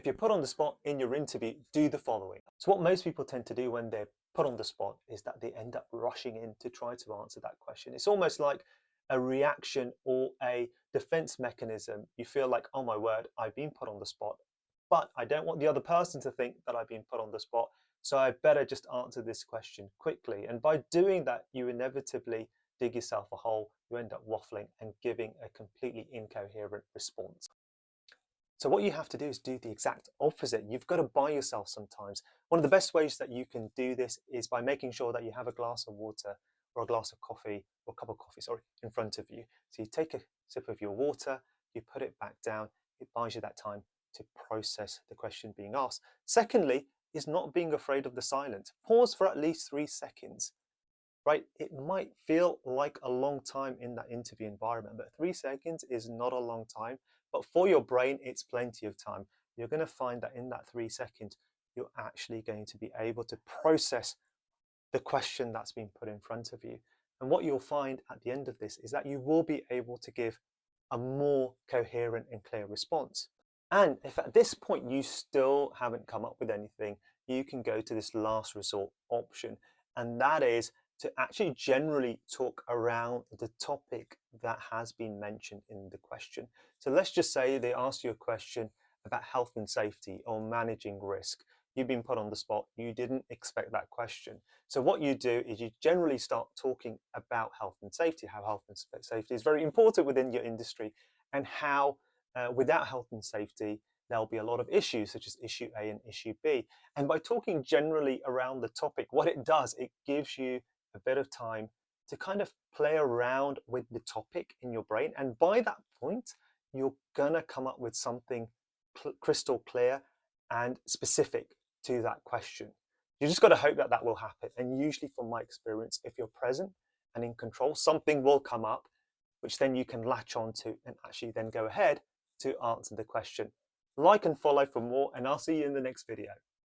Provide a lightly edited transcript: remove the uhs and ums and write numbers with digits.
If you're put on the spot in your interview, do the following. So what most people tend to do when they're put on the spot is that they end up rushing in to try to answer that question. It's almost like a reaction or a defense mechanism. You feel like, oh my word, I've been put on the spot, but I don't want the other person to think that I've been put on the spot. So I better just answer this question quickly. And by doing that, you inevitably dig yourself a hole. You end up waffling and giving a completely incoherent response. So what you have to do is do the exact opposite. You've got to buy yourself some time. One of the best ways that you can do this is by making sure that you have a glass of water or a glass of coffee or a cup of coffee, sorry, in front of you. So you take a sip of your water, you put it back down, it buys you that time to process the question being asked. Secondly, is not being afraid of the silence. Pause for at least 3 seconds, right? It might feel like a long time in that interview environment, but 3 seconds is not a long time. But for your brain, it's plenty of time. You're going to find that in that 3 seconds, you're actually going to be able to process the question that's been put in front of you. And what you'll find at the end of this is that you will be able to give a more coherent and clear response. And if at this point you still haven't come up with anything, you can go to this last resort option, and that is to actually generally talk around the topic that has been mentioned in the question. So let's just say they ask you a question about health and safety or managing risk. You've been put on the spot, you didn't expect that question. So what you do is you generally start talking about health and safety, how health and safety is very important within your industry, and how without health and safety, there'll be a lot of issues such as issue A and issue B. And by talking generally around the topic, what it does, it gives you a bit of time to kind of play around with the topic in your brain. And by that point, you're gonna come up with something crystal clear and specific to that question. You just got to hope that that will happen. And usually from my experience, if you're present and in control, something will come up, which then you can latch on to and actually then go ahead to answer the question. Like and follow for more, and I'll see you in the next video.